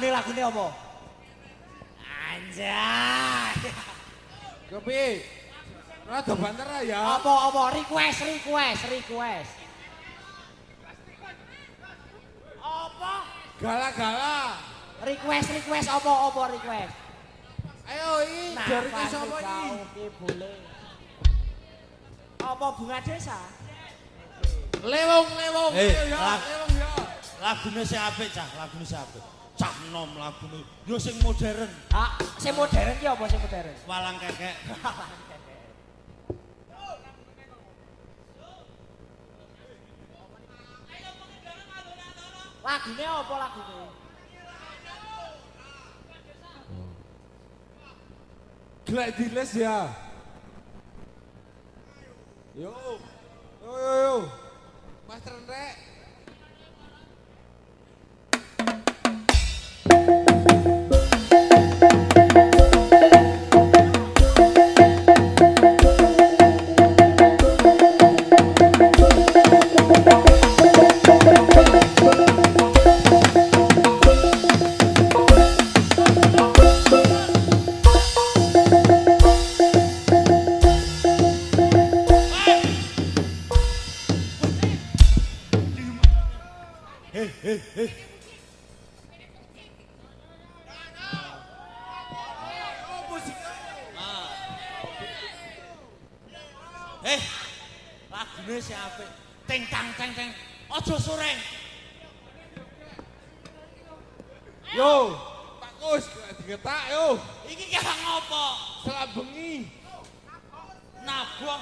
Lagune apa? Anjay. Kepi. Rada banter ya. Apa request. Apa? Gala-gala. Request apa request? Ayo iki dari sapa iki? Oke, boleh. Apa bunga desa? Lewong. Lewong ya. Lagune sing apik cah, lagune sing apik. Cah nom lagune. Yo sing modern. Ah, sing modern ki apa sing modern? Walang kekek. Lagune apa lagune? Glek diles ya. Yo. Mas Rendrek. Lagune sing apik. Ting tang teng teng. Aja sore. Yo, Pak Kus digetak yo. Iki ki ngopo? Selak bengi. Nabuh.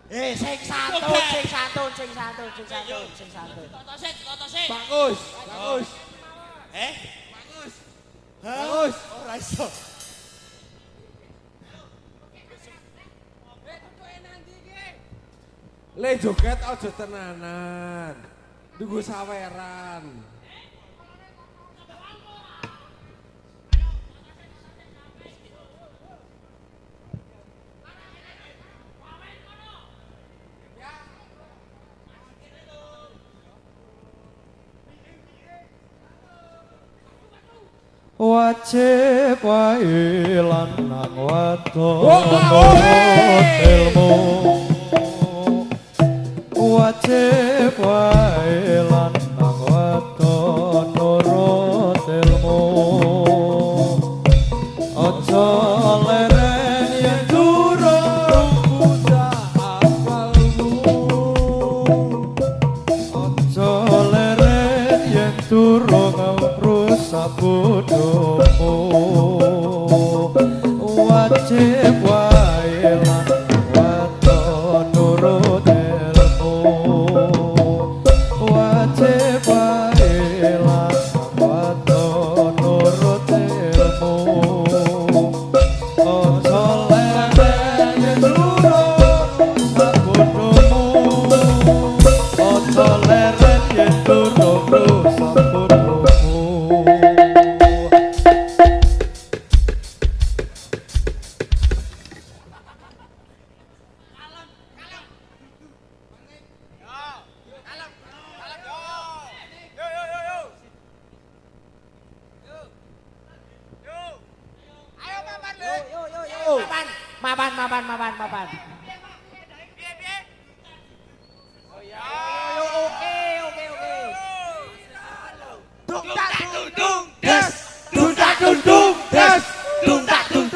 Sing santun. Toto sik. Pak Kus. Pak Kus. Ora iso. Le joget aja tenanan. Tunggu saweran. Wajib wae lanang wadon ilmu wajib wae lanang wadon nurut ilmu aja leren yen durung bocah akalmu aja leren yen durung rusak bodohmu wajib wae lanang wadon nurut ilmu wajib wae lanang wadon nurut ilmu aja leren yen durung rusak bodohmu aja leren yen durung rusak bodohmu. mapan. Oke. Dung tak dung des. Dung tak dung des. Dung tak dung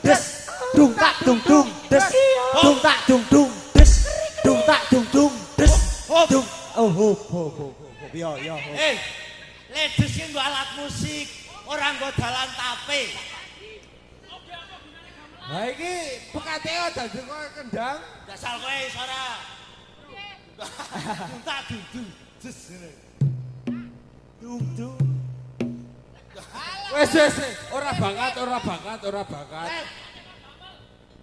des. Dung tak dung des. Dung tak dung des. Dung tak dung des. Dung. Oh. Yo. Ladies ki nggo alat musik, ora nggo dalan tape. Lah iki bekate dadi koyo kendang. Dasar kowe ora. Tak dung des ngene. Dung. Wes, ora bakat.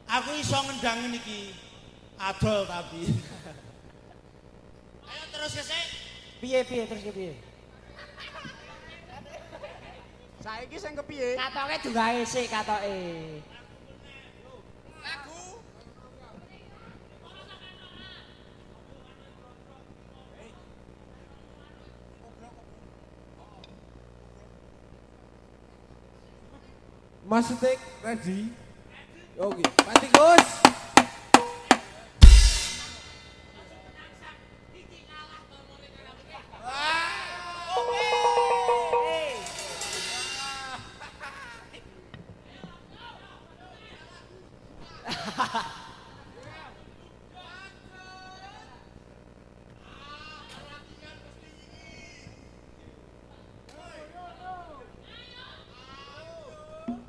Aku iso ngendang niki. Adol tapi. Ayo terus ya, Sik. Piye terus piye? Saiki sing kepiye? Katoke digawe sik katoke. Mas Tik ready? Oke, mati Gus.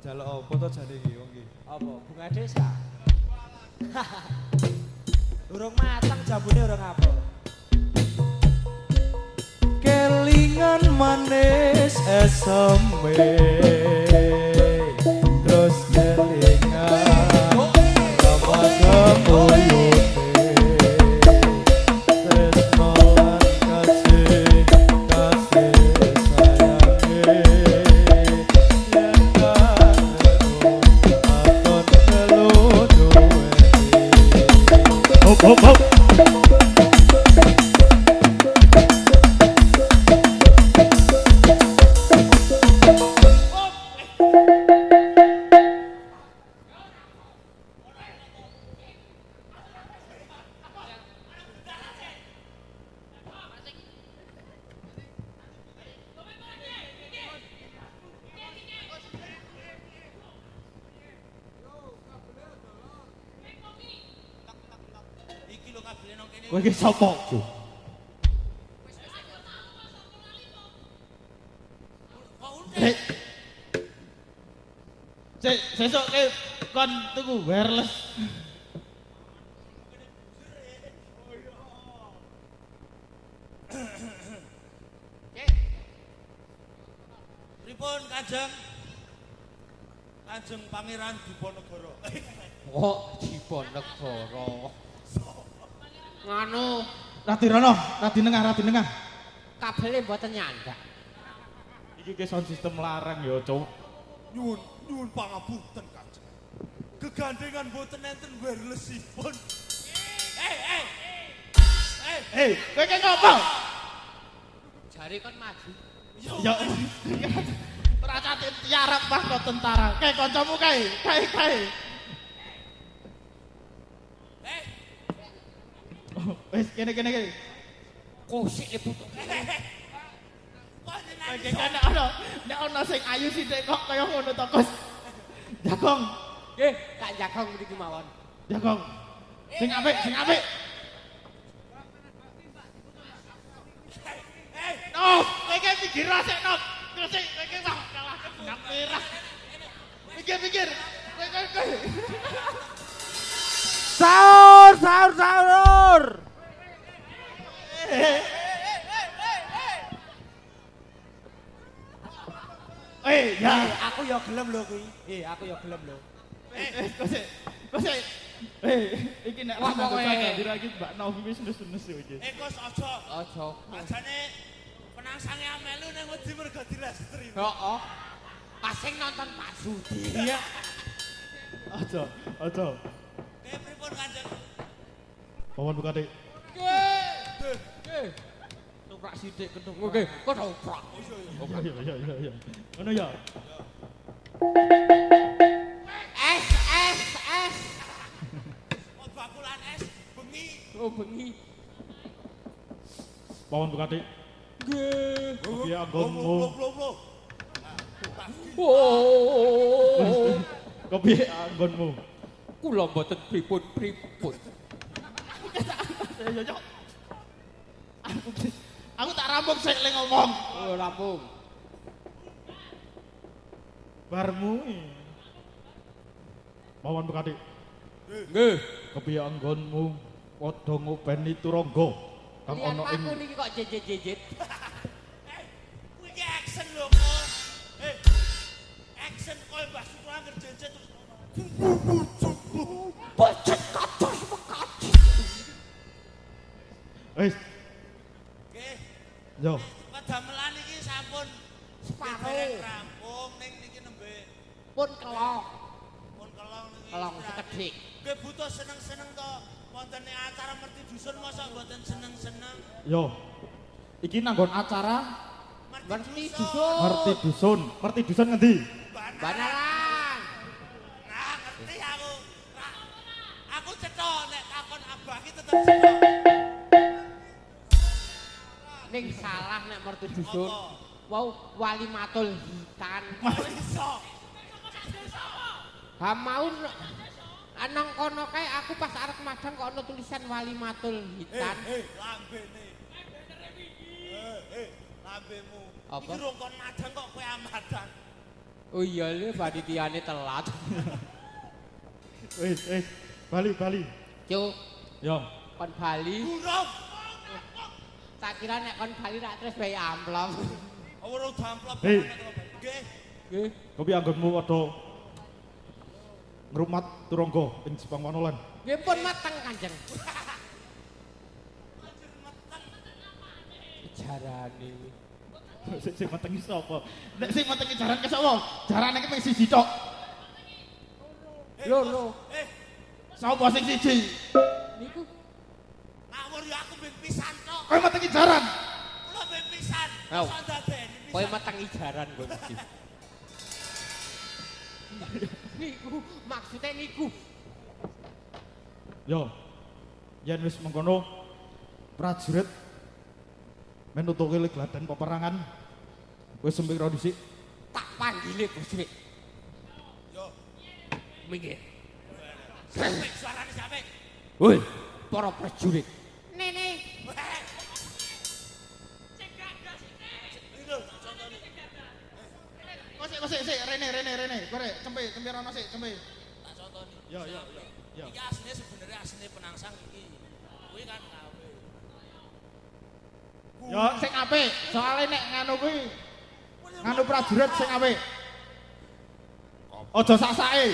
Jaluk apa to jane iki wong iki? Apa? Bunga desa. Urung mateng jambune urung apa. Kelingan manis eseme terus kelingan sama kemuyute tresno lan kasih sayange yen aton telu duwe hop Iki lho kabele nang kene. kowe iki sapa? Sesuk kon tuku wireless. Pripun Kanjeng? Kanjeng Pangeran Diponegoro. Kok Diponegoro. Nganu Radi rono, radi nengah. Kabele mboten nyandak. Iki ke sound system larang ya, Cuk. Nyuwun pangapunten Kanjeng. Gegandengan mboten enten wirelessipun. Kowe ki ngopo? Jare kon maju. Ya ora cate tiarap mah kok tentara. Kae kancamu kae. Wis kene. Kosik e putu. Oke kan nek ana sing ayu sithik kok kaya ngono to, Gus. Jagong. Nggih, Kak Jagong mriki mawon. Jagong. Sing apik. Noh, kowe ki pikir rasik noh. Terus kowe ki wah kalah ndak merah. Pikir. Kowe. Sahur. Ya, Aku ya gelem lho kuwi. Aku ya gelem lho. Kose. Iki nek wah kok dira iki Mbak Novi wis nes-nes iki. Gus aja. aja. Ajane penangsange amelu ning wedi mergo direstri. Heeh. Pasing nonton Pak Sudi. Iya. Aja. Pripun Kanjeng? Mohon buka Dik. Tuprak sithik ketuk. Oke. Kok tuprak. Iya. Ngono ya. Es. Oh bengi. Pawon Bupati. Nggih. Kepiye anggonmu? Oh. Kepiye anggonmu? Kula mboten pripun-pripun. Yo yo. Aku tak rampung sik le ngomong. Oh rampung. Barmu. Pawon Bupati. Nggih. Kepiye anggonmu? Padha ngopeni turangga kang Lian ana ing aku niki kok jejet-jejet. Kuwi ki action lho kok. Action koyo Mbah Suko anggere jejet terus Bocet kados mekaji. Wis, nggih. yo. Padamelan iki sampun Separo. rampung ning niki nembe Pun kelong. pun kelong niki. Kelong sekedhik. Nggih butuh seneng-seneng to. Wonten acara merti dusun masa mboten seneng-seneng. Yo. Iki nanggon acara Merti Merti dusun. Dusun ngendi? Banaran. Nah, ngerti aku. Nah, aku cetok nek takon abah ki tetep cetok. Ning salah nek mertu dusun. Apa? Wow, wali matul hitan. Iso. Ha mau anang kono kae aku pas arep madang kok ana tulisan wali matul hitan. Lambene. Lambemu. Apa? Iki rong kon madang kok kowe amadang. Oh iya lho panitiane telat. Wis, bali. Cuk, Yo. kon bali. Burung. Tak kira nek kon bali rak terus bae amplop. Ora damplop. Hei. Nggih. Nggih. Kepiye anggonmu padha ngrumat turangga ing Jepang Manolan? Nggih pun mateng Kanjeng. Jarane. Sing metengi sapa? Nek sing metengi jaran ke sapa? Jarane ki mung siji tok. Lho. Sapa sing siji? Niku Ngawur ya aku ben pisan tok. Kowe metengi jaran. Kula ben pisan. Ayo. Iso ndadeni pisan. kowe metengi jaran kowe mesti. Niku maksudnya niku. Yo. Yen wis mengkono prajurit menutuke gladan peperangan. Wis sempira dhisik. Tak panggile Gusti. Yo. Minggir. Sampai suarane sampai. Woi, para prajurit. Nene. Sik, Rene. Kore, cempe rono sik, cempe. Tak contoni. Yo. Iki asline sebenarnya asline penangsang iki. Kuwi kan gawe. Yo, sing apik. Soale nek nganu kuwi nganu prajurit sing apik. Aja sak-sake.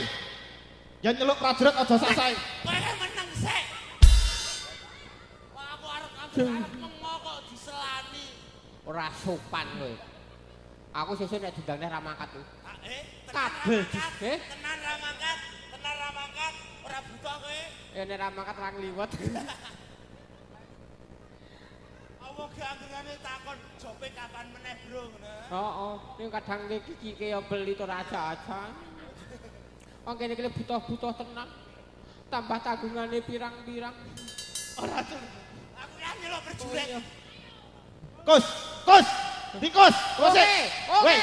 Yen nyeluk prajurit aja sak-sake. Kowe kan meneng sik. Wah, aku arep mengo kok diselani. Ora sopan kowe. Aku sesuk nek diundang neh ra mangkat tuh. Kabeh. Eh? Tenan ra mangkat. Ora buta kowe. Ya nek ra mangkat ra ngliwet. Apa ge anggere takon jope kapan meneh, Bro, ngono. Heeh, ning kadang iki ya beli to aja-aja. Wong kene iki butuh-butuh tenan. Tambah tanggungane pirang-pirang. Ora tuh. Aku ya nyelok berjuret. Kus. Tikus. Oke. Weh,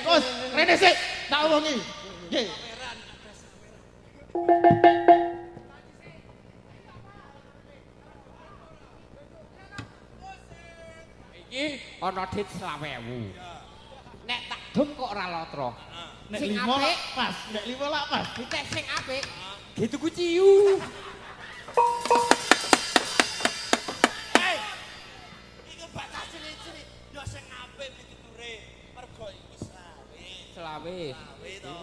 Kus. Rene sik. Tak omongi. Nggih. Iki ana dit 20.000. Nek tak dum kok ora lotro. Nek Sing 5 apik. pas, nek 5 lak pas. Ditek sing apik. Gitu ku ciu. Hei. Iki batas cilik-cilik. Yo sing apik pituture. Mergo iki slawe. 20. Slawe to.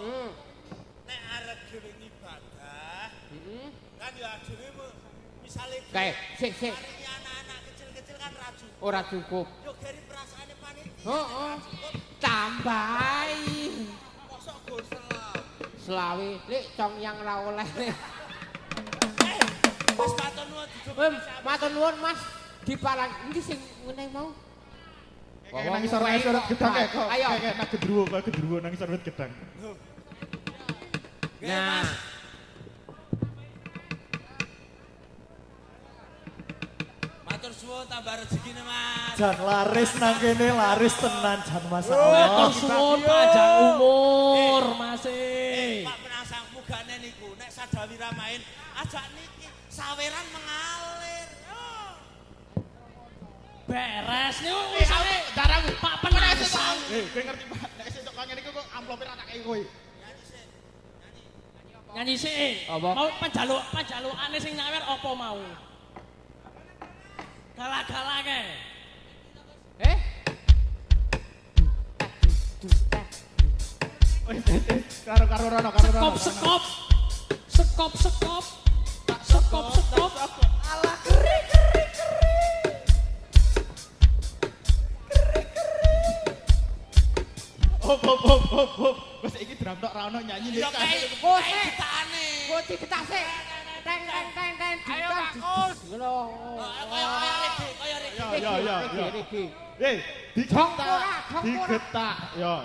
Nek arep dhewe ibadah, kan yo dhewe misale Kae, sik. Hari anak-anak kecil-kecil kan ra cukup. Ora cukup. Yo gari perasaane panitia. Heeh. Tambahi. Mosok gosel. Selawe, lek cong yang ra oleh. Wis matur nuwun Matur nuwun Mas. Diparang iki sing ngene mau. Kayak nang isor surat gedang kayak kok. Ayo. Kayak nang gedruwo nang isor gedang. Nah. suwun tambah rezekine, Mas. Jan laris nang kene laris tenan jan Mas. Matur suwun panjang umur, Mas. Pak Penasang mugane niku nek sadawi ramain ajak niki saweran mengalir. Beres niku wisane darang Pak Penasang. kowe ngerti Pak nek sesuk kok ngene iku kok amplope ra tak kei kowe. Nyanyi sih. Mau panjalukane sing nyawer apa mau? Galak-galake. Karo rono karo rono. Sekop. Sekop. Alah keri. Hop. Wes iki drum tok ra ono nyanyi Ya nek. kae gitane. Kunci getase. Teng. Ayo Bagus. Ngono. Kaya rege. Ya. Digetak. Yo.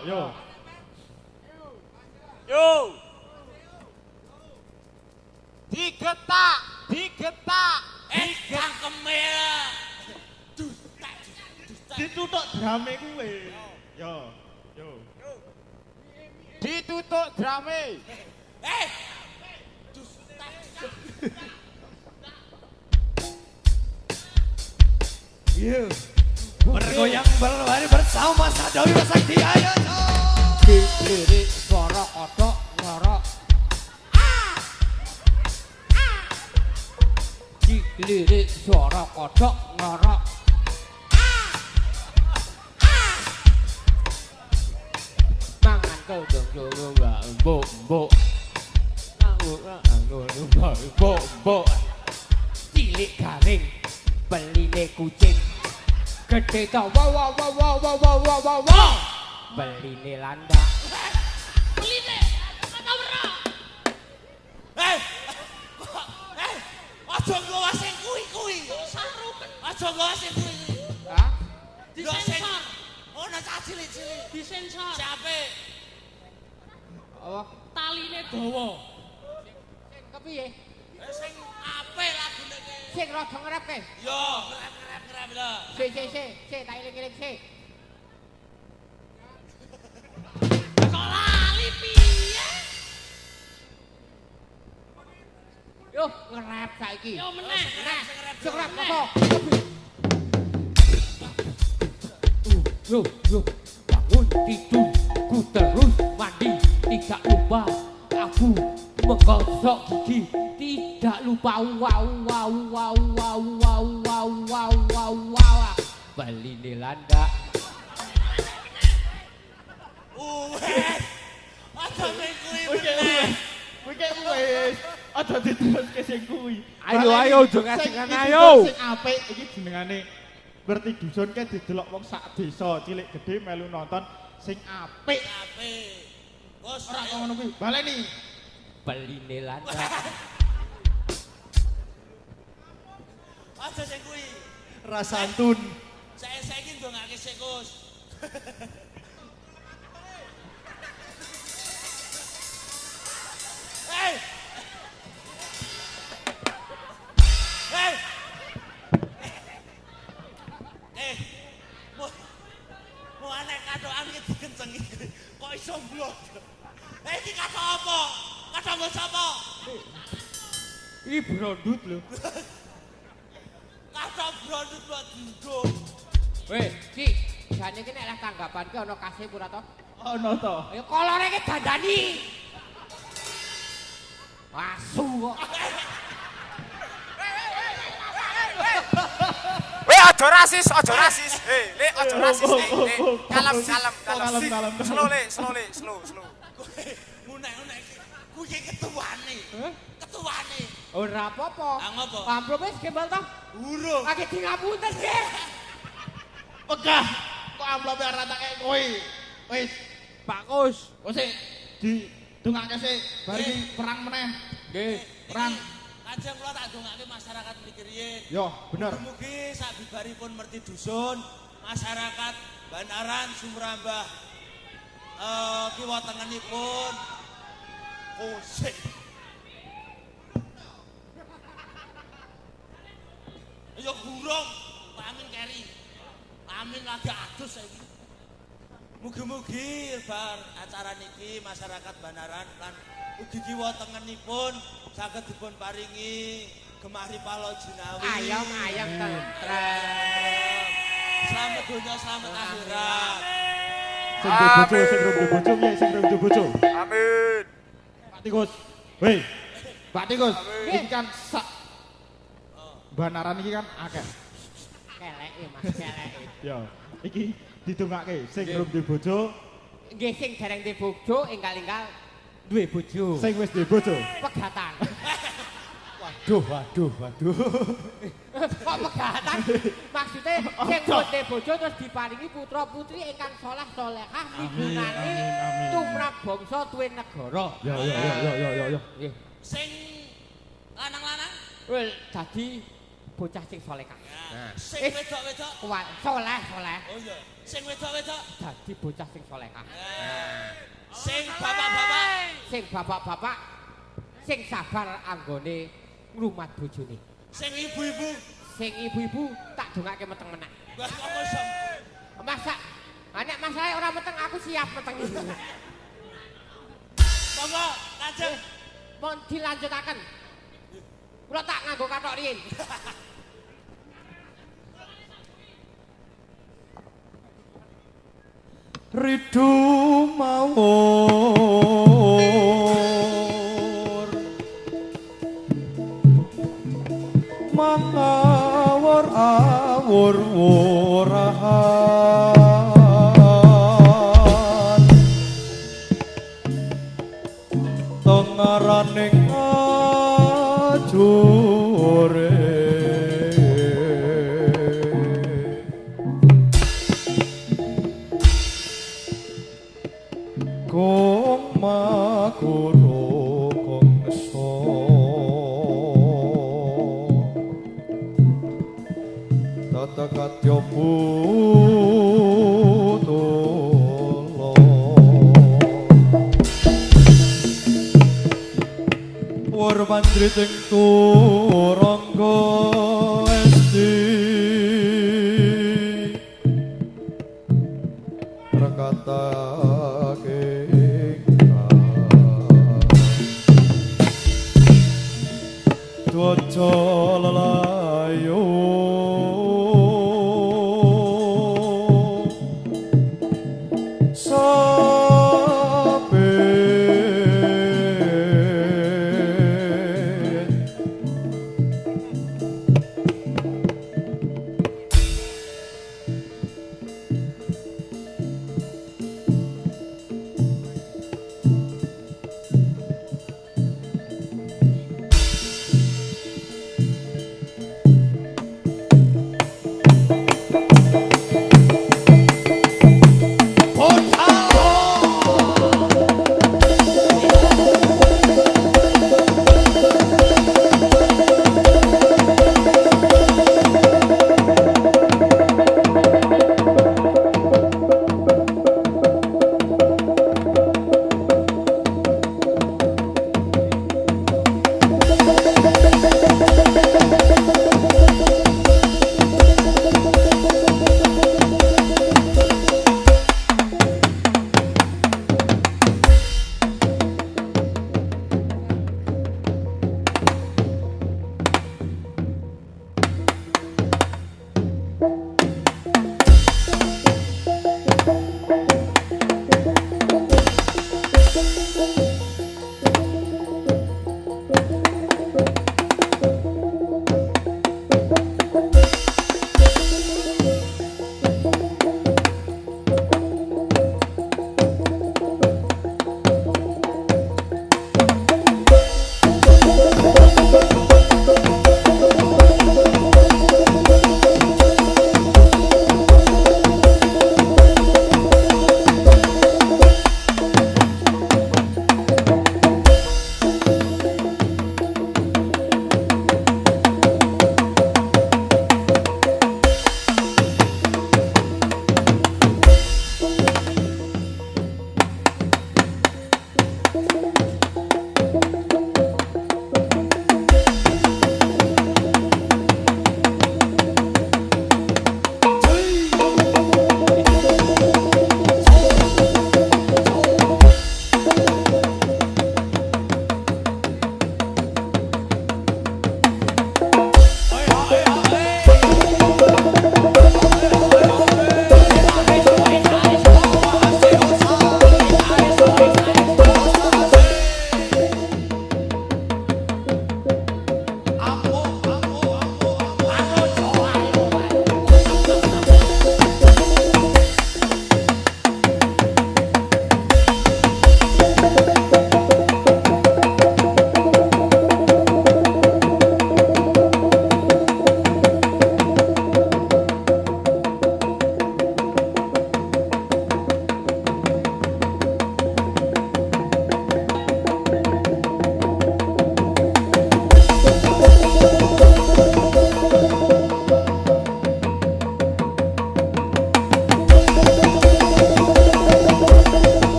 Digetak. Cangkeme. Ditutuk drame kuwe. Yo. Ditutuk drame. Yo. Bergoyang berlari bersama Sadowi Sakti ayo. Lirik suara kodok ngorok. Lirik suara kodok ngorok. Mangan kau dong mbok. Mbok. Cilik garing beline kucing. Gede to wow. Beline landak. Aja nggawa sing kuwi. Aja nggawa sing kuwi. Hah? Disensor. Ono cah cilik-cilik. Disensor. Siape? Apa? Taline dawa. Sing kepiye? Sing apik lagune ki. Sing rada ngrepke. Yo, ngerep lho. Sik, tak eling-eling sik. Kok lali piye? Yo, ngerep saiki. Yo meneh. Sing ngerep apa? Yo, bangun tidur, ku terus mandi, tidak lupa aku menggosok gigi, tidak lupa wow. Beline landak. Aja sing kuwi. Kuwi wis. Aja diteruske sing kuwi. Ayo, aja ngajengan, ayo. Sing apik iki jenengane Berti dusun ke didelok wong sak desa cilik gede melu nonton sing apik. Bos, Ora kok ngono kuwi. Baleni. Beline landak. aja sing kuwi. Rasantun. Saiki ndongake sik, Gus. Hei. Mau anek katokan iki dikencengi. Kok iso blok? Iki kato apa? Kato nggo sapa? Iki brondut lho. Kato brondut kok dindo. Weh, Ki, jane iki nek lah tanggapanke ana kasih ora to? Ono to. Ayo kolore iki dandani. Asu kok. Weh, aja rasis. Lek aja rasis, Lek. Kalem. Kalem. Slow. Unek iki. Kuwi ketuane. Ketuane. Ora apa-apa. Ah, ngopo? Amplop wis gembal to? Urung. Lagi di ngapunten, Ki. Pegah. Kok amplope ora tak kei kowe. Wis, Bagus. sik di dongake sik bar iki perang meneh. Nggih. Perang. Kanjeng kula tak dongake masyarakat mikir riyin. Yo, bener. Mugi sak bibaripun merti dusun, masyarakat Banaran Sumrambah kiwa tengenipun sik. Ayo gurung, Amin lagi adus saiki. Mugi-mugi bar acara niki masyarakat Banaran lan ugi kiwa tengenipun saged dipun paringi gemari palo jinawi. Ayam tentrem. Selamat dunia, selamat akhirat. Sing duwe bojo, sing rung duwe bojo, piye sing rung duwe bojo? Amin. Pak Tikus. Weh. Pak Tikus, iki kan sak Banaran iki kan akeh. Keleke Mas, keleke. Ya, iki didongake sing rung duwe bojo, Nggih sing dereng duwe bojo enggal-enggal duwe bojo. sing wis duwe bojo. Pegatan. Waduh. Kok pegatan? Maksudnya sing duwe bojo terus diparingi putra putri ingkang saleh salehah migunani tumrap bangsa tuwe negara. Ya. Nggih. Sing lanang-lanang, Wel dadi bocah sing salehah. sing wedok-wedok. Kuat saleh. Oh iya, sing wedok-wedok. Dadi bocah sing salehah. Sing bapak-bapak. Sing bapak-bapak sing sabar anggone ngrumat bojone. Sing ibu-ibu. Sing ibu-ibu tak dongake meteng meneh. Wah kok kosong. Masa nek masalah ora meteng aku siap meteng. Monggo, lanjut. Mohon dilanjutaken. Kula tak nganggo kathok riyin. Ridu mawur mangawur awur wurahan tengaraning ajure kong maguro kongso tatakatyo putolo warmandriting turangga esti rakatake Dojo lelayo saben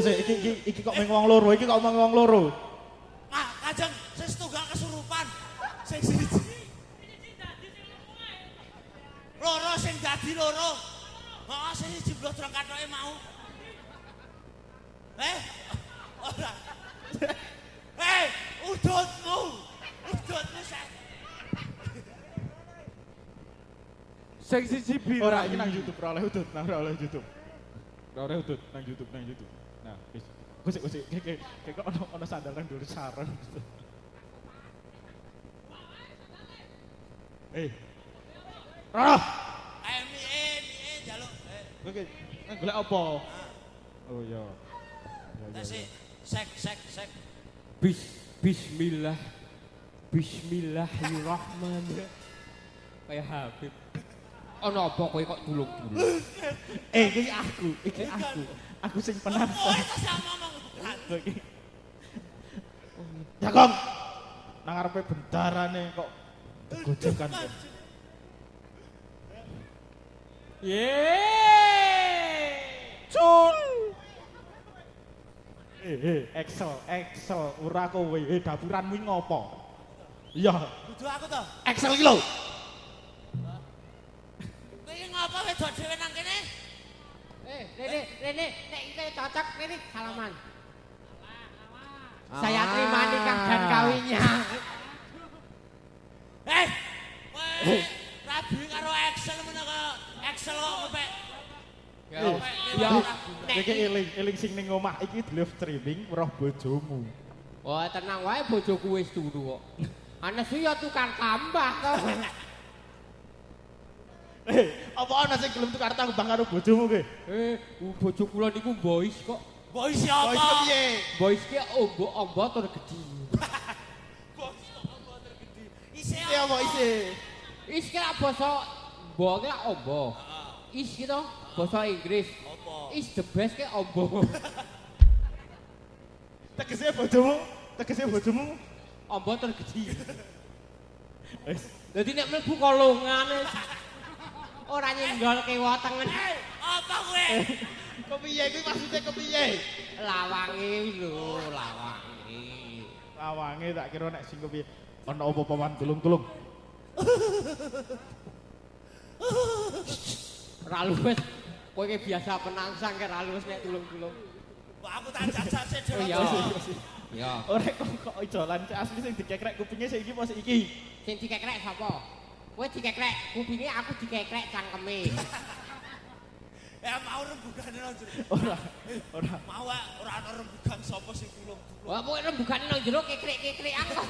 sik iki kok meng wong loro, iki kok meng wong loro. Mak, Kanjeng sing setunggal kesurupan. Sing siji. Loro sing dadi loro. Heeh, sing siji blok drong katoke mau. Ora. Udutmu. Udutmu sak. Sing siji biru. Ora iki nang YouTube, ora oleh udut, ora oleh YouTube. Ora oleh udut nang YouTube. Nah, wis. Gosik kek ono sandal nang dhuwur sareng. Roh. Ayo mie njaluk. Oke, nang golek apa? Oh iya. Sek. Bismillahirrahmanirrahim. Kayak Habib. Ono apa kowe kok tulung-tulung? Iki aku. Aku sing Oh, penasaran. itu sama ngomong. Jagong. Nang ngarepe bendarane kok gojekan. Cun. Excel, ora kowe. Dapuran kuwi ngopo? Iya. Dudu aku to. Excel iki lho. Kowe iki ngapa wedok dhewe nang kene? Rene, nek iki cocok Rene salaman. Saya terima nikah dan kawinnya. Kowe rabi karo Excel menaka. Excel kok ngepek. Ya, Iki eling sing ning omah iki live streaming roh bojomu. wah tenang wae bojoku wis turu kok. Ana sih ya tukang tambah kok. Apa ana sing gelem tukar tambang karo bojomu ki? Bojo kula niku boys kok. Boy siapa? Boys piye? Boys ki ombo tur gedhi. Boy siapa tergede? Isi Iki apa isi? Is ki basa ombo ki ombo. Is ki to basa Inggris. Apa? Is the best ki ombo. Tegese bojomu Ombo tur gedhi. wis. Dadi nek mlebu kolongane ora nyenggol kewotengen. Apa kowe? Kepiye kuwi maksude kepiye? Lawange lho, lawange. Lawange tak kira nek sing kepiye. Ana apa paman tulung-tulung? Ora luwes. Kowe ki biasa penangsang ke ora luwes nek tulung-tulung. Wah, aku tak jajal sik Oh dhewe. iya. Ya. Ora kok ijolan sik asli sing dikekrek kupinge sik iki apa sik iki? Sing dikekrek sapa? Kowe dikekrek kupinge, aku dikekrek cangkeme. Mau rembugane nang jero. Ora. Mau ora ana rembugan sapa sing tulung-tulung. Wah, kowe rembugane nang jero kekrek-kekrekan kok.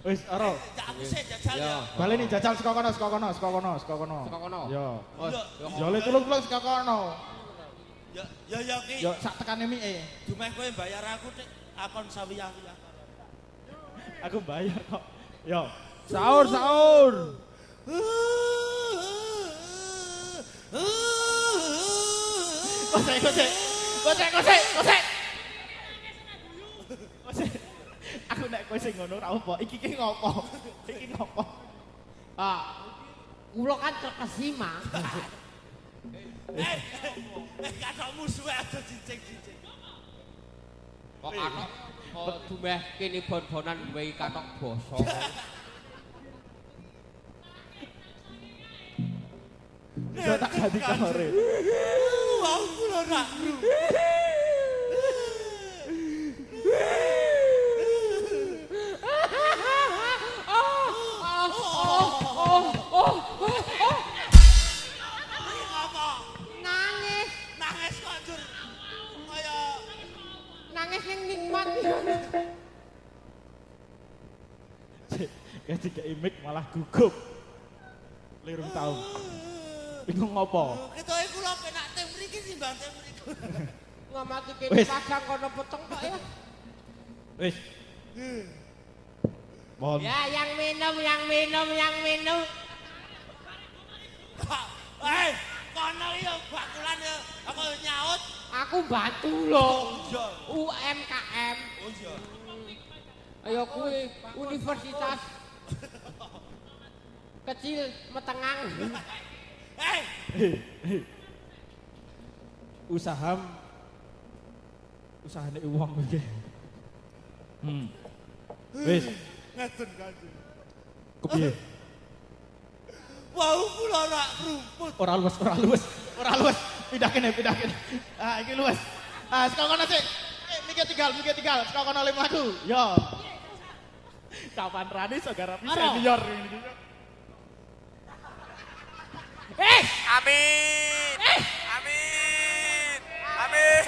Wis ora. Ya aku sik jajal ya. Baleni jajal saka kono. Saka kono? Ya. Oh, Jole tulung-tulung saka kono. Ya ki. Ya sak tekane mike. Dumeh kowe bayar aku Dik. Akon sawiyah-wiyah. Aku bayar kok. Ya. Sahur. Kosek. Aku nek kowe sing ngono ora apa. Iki ki ngopo? kula kan terkesima. Katok musuhe aja cincing-cincing. Kok katok kok dumeh kene bon-bonan duwe katok basa. Yo tak ganti kamare. Wah, kula ora kru. Nangis kok njur. Kaya Nangis ning nikmat. Ya jika imik malah gugup. Lirung tau. Bingung ngopo? ketoke kula penak teng mriki timbang teng mriku. Ngamati kene Wis. pasang kono peteng kok ya. Wis. Mohon. Ya, yang minum. Kono ya bakulan ya. Aku nyaut. Aku bantu loh. Iya. UMKM. Oh iya. Ayo kuwi universitas kecil metengang. Usaha Usahane uang iki. Wis, Ngeten Kanjeng. kepiye? Wau kula ora rumput. Ora luwes. Pindah kene. Ah, iki luwes. Ah, sekono sik. Mikir tinggal. Sekono lima aku. Yo. Kapan Rani saudara senior ini. Amin. Amin. Amin.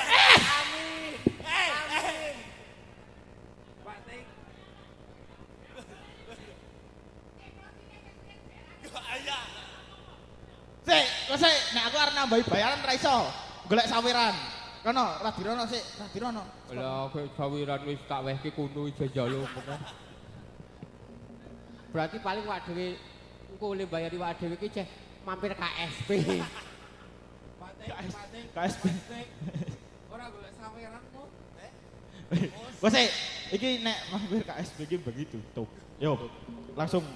Sik, kok sik, nek aku arep nambahi bayaran ra iso. Golek sawiran. Kono, Radirono sik, Radirono. Lah kowe sawiran wis tak wehke kono jajal ngono. Berarti paling wak dhewe engko oleh bayari wak dhewe iki ceh mampir KSP. KSP. Ora golek saweran kok. Kok sik, iki nek mampir KSP iki begitu. Tuh. Yo, langsung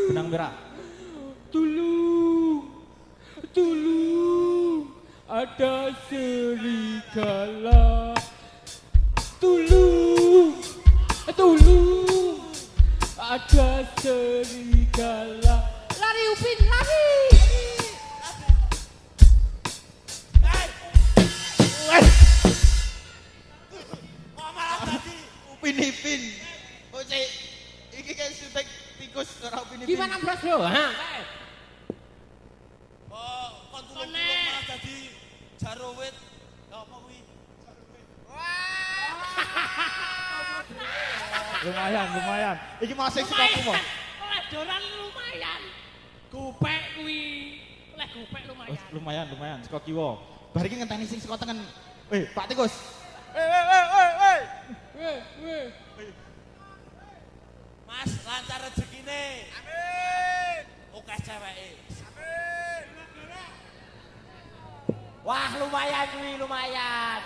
benang merah. Tolong, ada serigala. Tolong, ada serigala. Lari Upin, lari. Kok malah tadi Upin-ipin. Kok sik, iki kayak syuting tikus ora Upin-ipin. Gimana Bros Bro? Hah? oh kon tulung malah tadi jarowit. Ya apa kuwi? Lumayan. Iki masih sikapku mo. Oleh dolan lumayan. Gopek kuwi. Oleh gopek lumayan. Lumayan, saka kiwa. Bar iki ngenteni sing saka tengen. Pak Tikus. Mas, lancar rezekine. Amin. Oke ceweke. Amin. Wah, lumayan.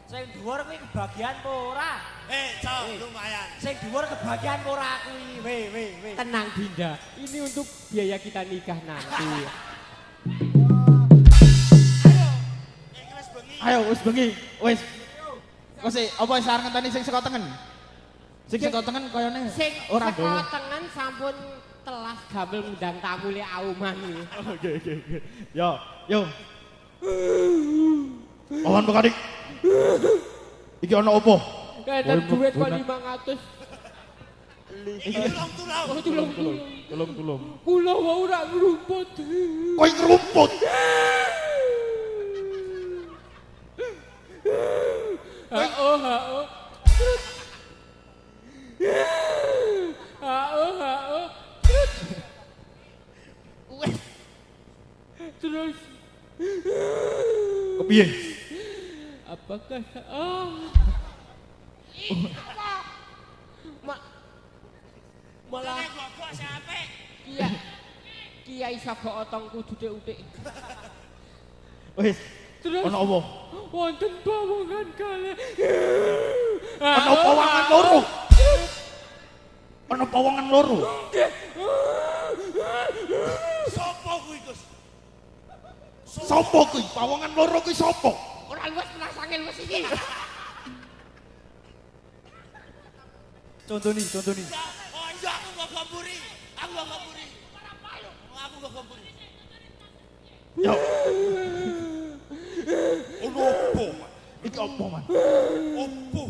Sing dhuwur kuwi kebagian apa ora? Cok, lumayan. Sing dhuwur kebagian apa ora kuwi? We. Tenang Dinda, ini untuk biaya kita nikah nanti. Wis bengi. Ayo wis bengi. Wis. Kok sik apa wis arep ngenteni sing saka tengen? Sing saka tengen koyone Sing ora saka gowo. tengen sampun telas gamel ngundang tamu le auman iki. Oke. Yo. Awan Pak Adik. Iki ana opo? Kena duit kok 500. Tulung. Kula wae ora ngrumput. Kowe ngerumput. Ha-oh. Terus Kepiye? apakah malah Gogok sampe. Kiai Sabok Otong kudu utik. Wis. Terus Ana opo? wonten bawongan kalih. Ana pawongan loro. Ana pawongan loro. Sopo kuwi, Gus? Sopo kuwi? Pawongan loro kuwi sopo? Ora luwes menasangil wis iki. Contoni. Oh iya, aku gak gamburi. Aku gak gamburi. Ya. Ono opo? Iki opo, Man? Opo?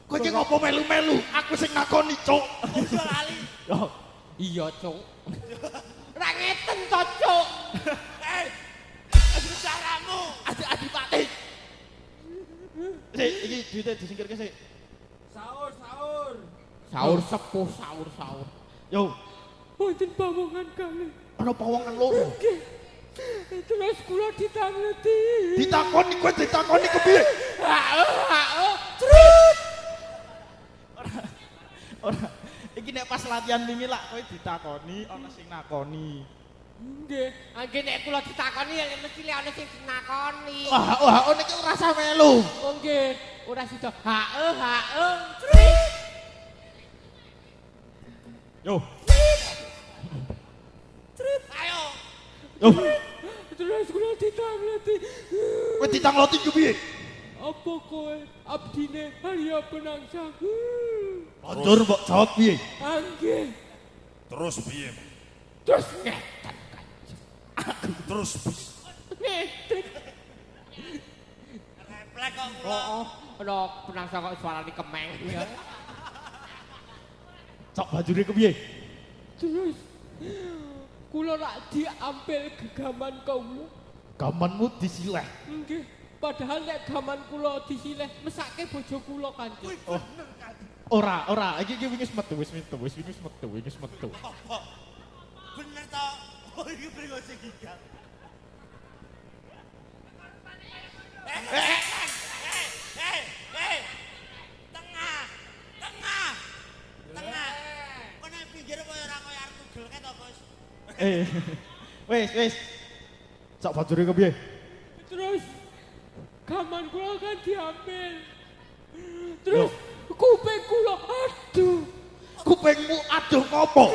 Kowe iki ngopo melu-melu? Aku sing nakoni, Cuk. Ojo lali. Yo. Iya, Cuk. Ora ngeten to, Cuk. Aduh caramu. Adipati. Sik, iki duite disingkirke sik. Sahur sepuh. Yo, Wonten bawongan kalih. ana pawongan loro. Terus kula ditangleti. Ditakoni kepiye? Ora. Iki nek pas latihan wingi lak kowe ditakoni ana sing nakoni. Nggih, anggih nek kula ditakoni ya mesti le ana sing nakoni. Wah, niki ora usah melu. Oh nggih, ora sida. Yo. Ayo. Yo. Terus kula ditangleti. Kowe ditangloti kepiye? apa kowe abdine Arya Penangsang? Kondur mbok jawab piye? Anggih. Terus piye? Terus ngeten Terus ngeten. Replek kok kula. Oh, ana Penangsang kok suarane kemeng ya. Cok bajune kepiye? Terus kula rak diambil gegaman kula. Gamanmu disileh. Nggih, padahal nek gaman kula disileh mesake bojo kula Kanjeng. Oh. Ora, iki wis metu. Apa? Bener toh? Oh iki bringo sing gigal. Tengah. Kok nek pinggir koyo ora koyo arep tugel ket to, Bos? Wis. Cok bajune kepiye? Terus gaman kula kan diambil. Terus kuping kula aduh. Kupingmu aduh ngopo?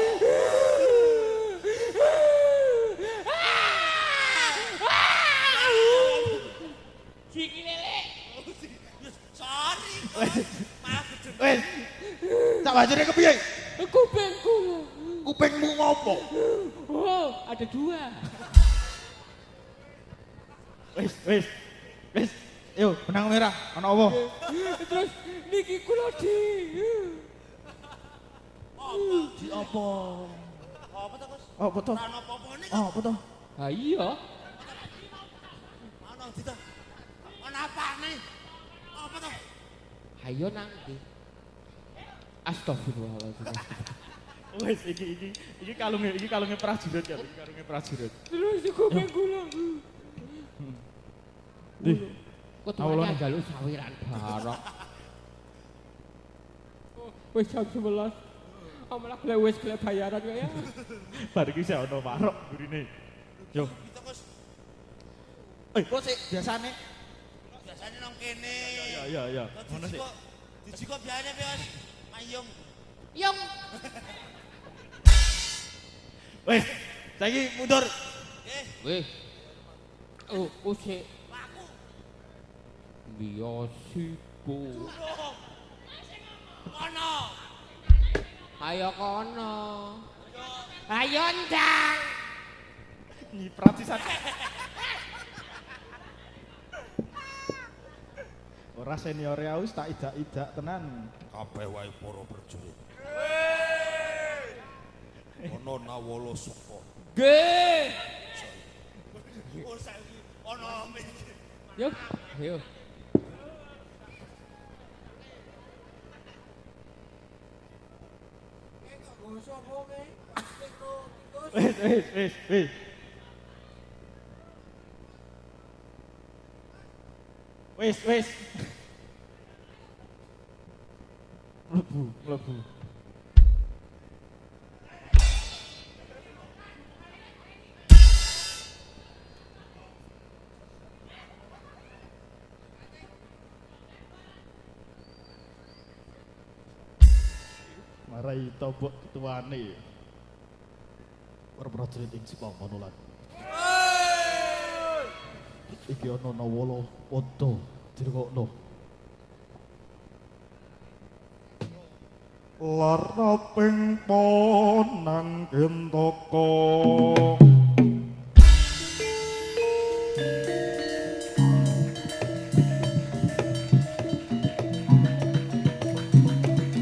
Siki lele. Sorry. Maaf, Jun. Wis. Cok bajune kepiye? Kuping kula. Kupingmu ngopo? Oh, ada dua. Wis. Yo, benang merah, ana apa? Terus niki kula di apa? Apa to, Bos? Apa to? Ora ono apa-apane kok. Apa to? Ha iya. Ono dita. Ono apane? Apa to? Ayo nang ndi? Astagfirullahaladzim. Wis iki kalunge prajurit kan, iki kalunge prajurit. Terus kuping kula. Di. Ketuanya jaluk sawiran barok. Wis jam 11. Amalah wis bayaran kok ya. Bar iki sik ono warok gurine. Yo. Gitu, Bos. Kok sik biasane? Biasane nang kene. Ya. Ngono sik. Diji kok biayane, Bos. Mayung. Yung. Wis, saiki mundur. Wih. Oh, sik. Aku. Biasiku. Ono. Ayo kono. Ayo ndang. Nyiprat sisan. Ora seniore aus tak idak-idak tenan. kabeh wae para prajurit. Ono nawala suka. Nggih. Oh, saiki ono mikir. Yo. Wis. Mlebu. Marai tobok ketuane. Para prajurit ing Sipang Manolan. Iki ana nawala wadha dirungokno. Lara ping ponang gentaka.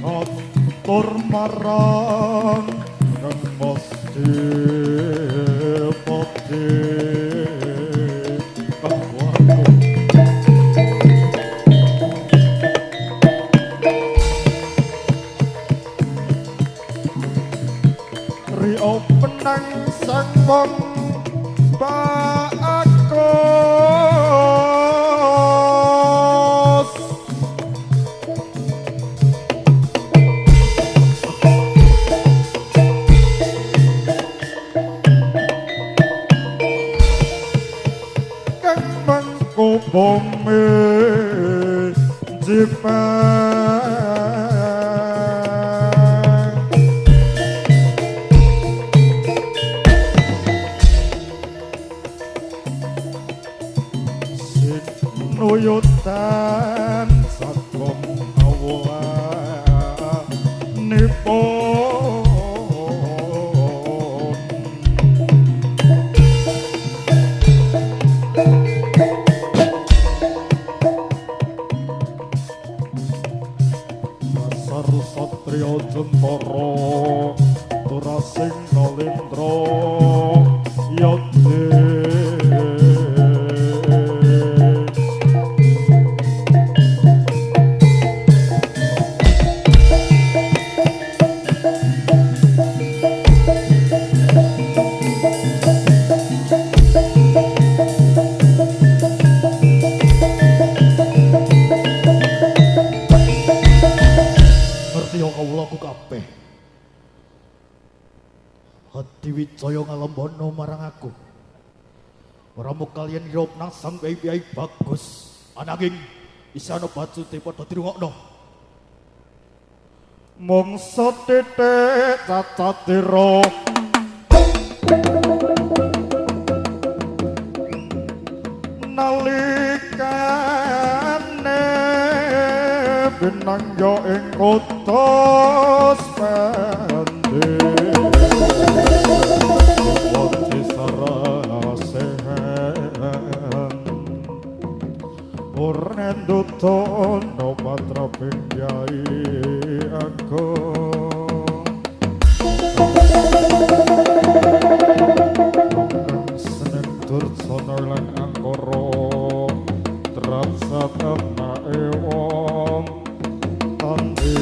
Atur marang kang mesti pati kawaku. Rio penang sang wong bagus. Kang mangko bome Jepang. Nuyutan karo Satria Jentara Turasing Nalendra Yadhe. Hati Wijaya ngalembono marang aku. Ora mung kalian irop nang sang bayi bagus. Ananging isana bacute padha dirungokno. Mung setitik cacatira nalikane binangya ing kota Spende. Ornendutono patra pinjai aku seneng durjana lan angkara trapsat anake wong tandhe.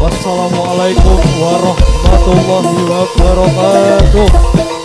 Wassalamualaikum warahmatullahi wabarakatuh.